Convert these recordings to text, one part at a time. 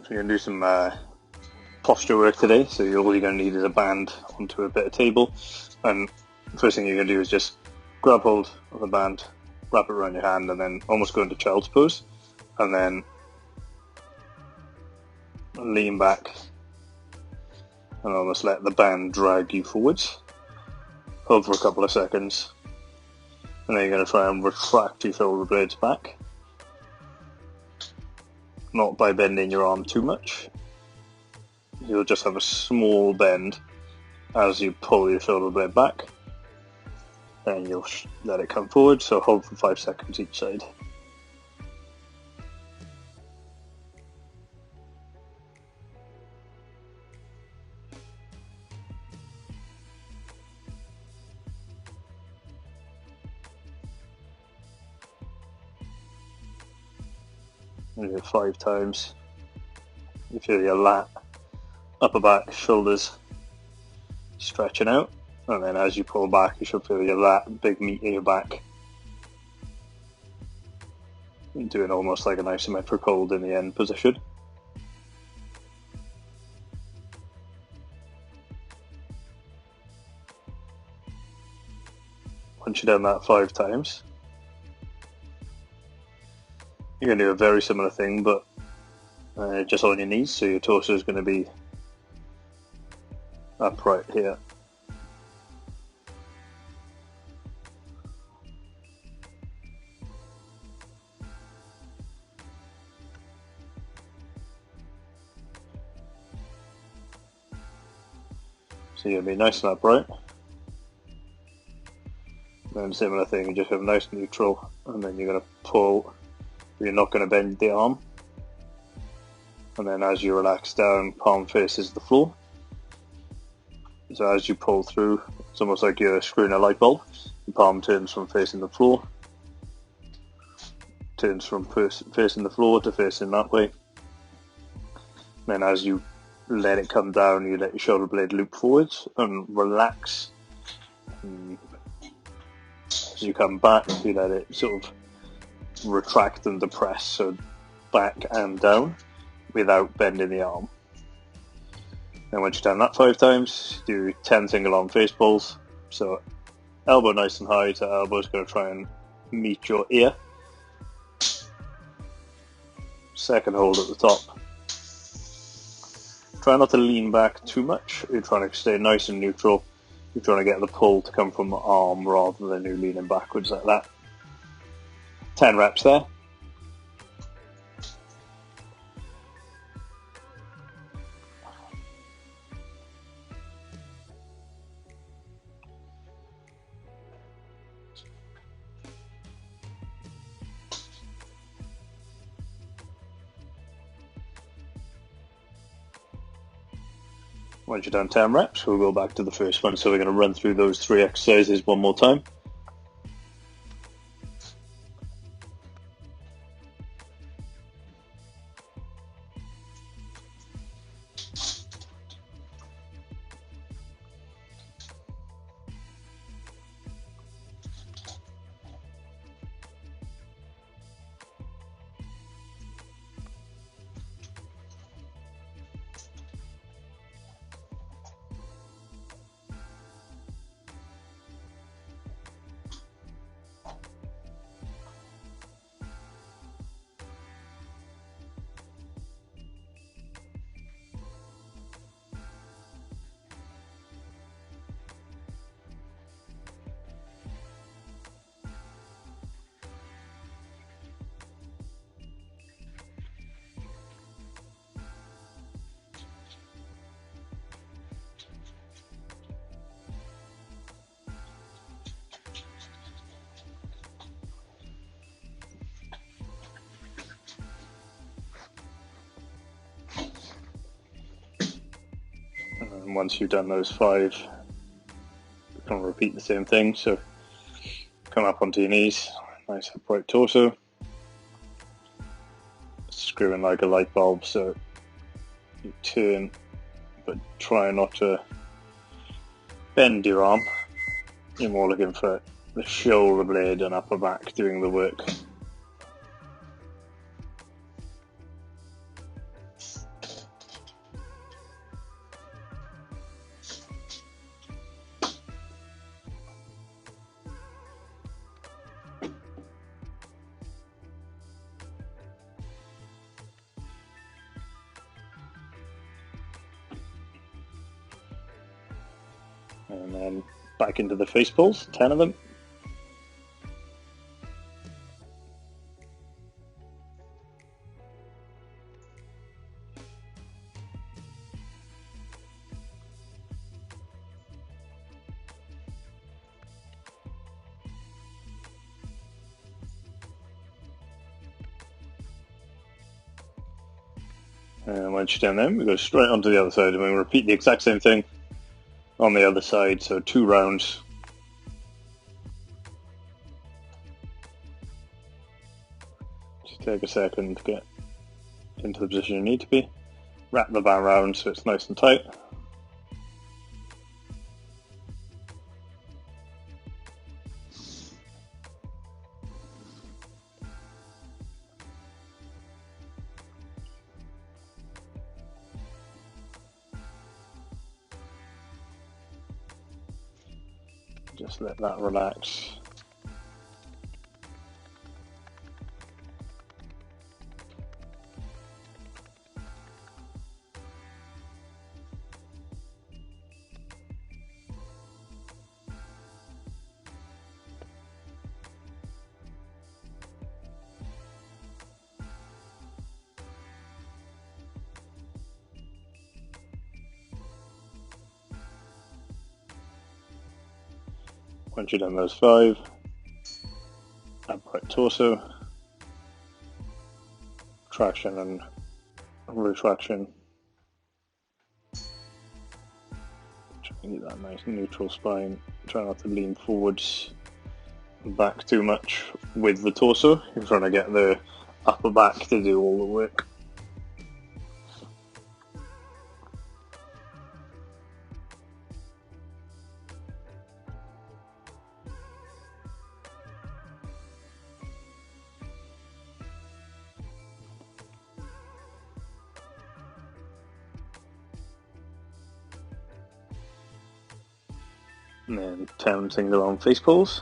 So you're going to do some posture work today. So all you're going to need is a band onto a bit of table. And first thing you're going to do is just grab hold of the band, wrap it around your hand, and then almost go into child's pose. And then lean back and almost let the band drag you forwards. Hold for a couple of seconds. And then you're going to try and retract your shoulder blades back. Not by bending your arm too much. You'll just have a small bend as you pull your shoulder blade back. And you'll let it come forward, so hold for 5 seconds each side. And do it 5 times. You feel your lat, upper back, shoulders stretching out, and then as you pull back you should feel your lat, big meat in your back. And doing almost like an isometric hold in the end position. Once you've done that 5 times, you're going to do a very similar thing, but just on your knees, so your torso is going to be upright here. So you're going to be nice and upright. Then similar thing, you just have nice neutral, and then you're going to pull. You're not going to bend the arm, and then as you relax down, palm faces the floor. So as you pull through, it's almost like you're screwing a light bulb. Your palm turns from facing the floor, turns from facing the floor to facing that way. Then as you let it come down, you let your shoulder blade loop forwards and relax. As you come back, you let it sort of retract and depress, so back and down without bending the arm. Then once you've done that 5 times, do 10 single arm face pulls. So elbow nice and high, so elbow is going to try and meet your ear. Second hold at the top. Try not to lean back too much. You're trying to stay nice and neutral. You're trying to get the pull to come from the arm rather than you leaning backwards like that. 10 reps there. Once you've done 10 reps, we'll go back to the first one. So we're going to run through those 3 exercises one more time. And once you've done those 5, you can repeat the same thing. So come up onto your knees, nice upright torso. Screw in like a light bulb, so you turn, but try not to bend your arm. You're more looking for the shoulder blade and upper back doing the work. And then back into the face pulls, 10 of them. And once you're done there, we go straight onto the other side, and we repeat the exact same thing on the other side, so 2 rounds. Just take a second to get into the position you need to be. Wrap the band round so it's nice and tight. Just let that relax. Once you've done those 5, upright torso, traction and retraction. Try and get that nice neutral spine. Try not to lean forwards and back too much with the torso. You're trying to get the upper back to do all the work. And then 10 single arm face pulls.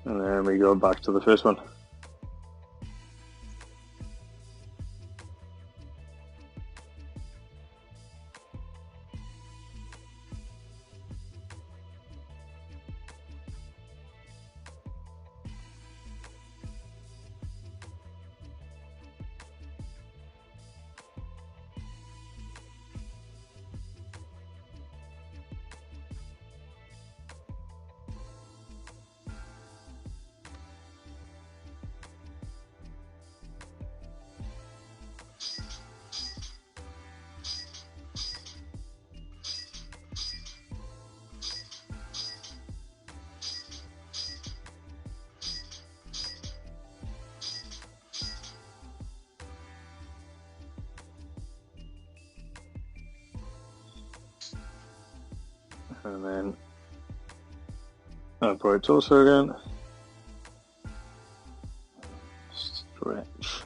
And then we go back to the first one. And then upright torso again. Stretch.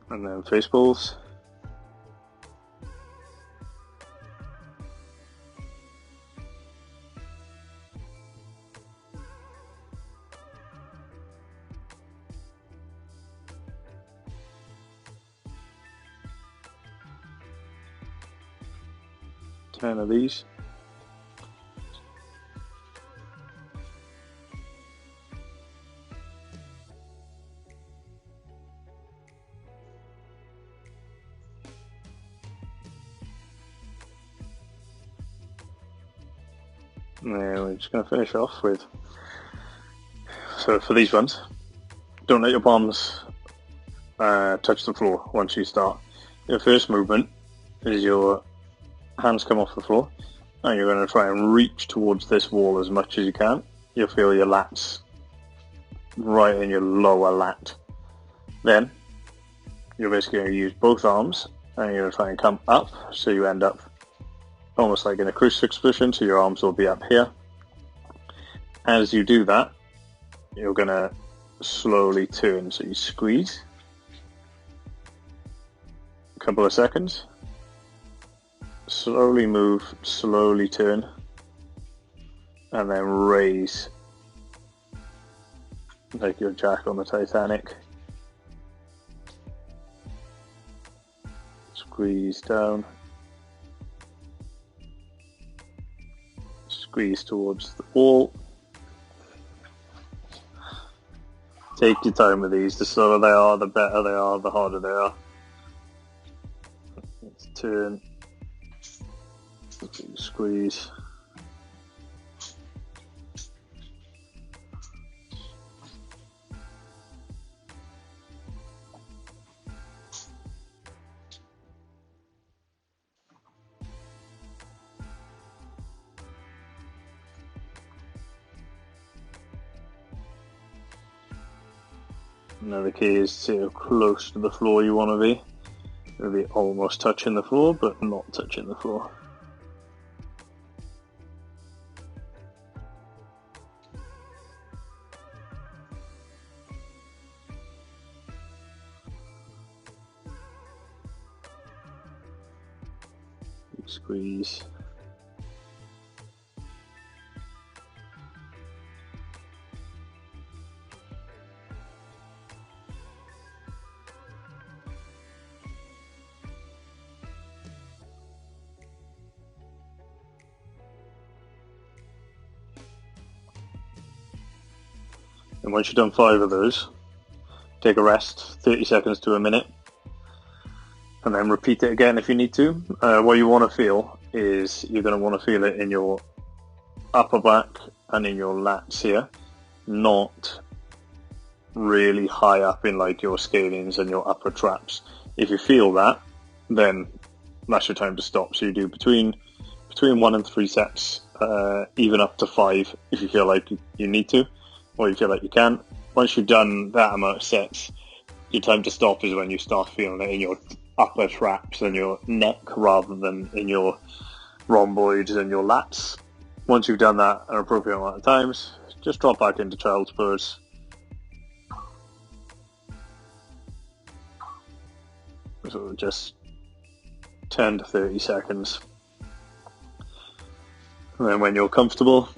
And then face pulls. Ten of these. And then we're just going to finish off with So for these ones, don't let your palms touch the floor once you start. Your first movement is your hands come off the floor, and you're going to try and reach towards this wall as much as you can. You'll feel your lats right in your lower lat. Then you're basically going to use both arms, and you're going to try and come up, so you end up almost like in a crucifix position, so your arms will be up here. As you do that, you're going to slowly turn, so you squeeze. A couple of seconds. Slowly move, slowly turn, and then raise like your Jack on the Titanic. Squeeze down. Squeeze towards the wall. Take your time with these. The slower they are, the better they are, the harder they are. Let's turn. Squeeze. Now the key is to see how close to the floor you want to be. You'll be almost touching the floor, but not touching the floor. Squeeze. And once you've done 5 of those, take a rest, 30 seconds to a minute, and then repeat it again if you need to. What you want to feel is you're going to want to feel it in your upper back and in your lats here, not really high up in like your scalenes and your upper traps. If you feel that, then that's your time to stop. So you do between 1 and 3 sets, even up to 5 if you feel like you need to, or you feel like you can. Once you've done that amount of sets, your time to stop is when you start feeling it in your upper traps and your neck rather than in your rhomboids and your lats. Once you've done that an appropriate amount of times, just drop back into child's pose. So just 10 to 30 seconds. And then when you're comfortable,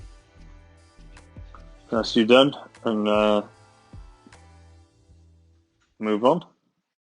that's you done, and move on.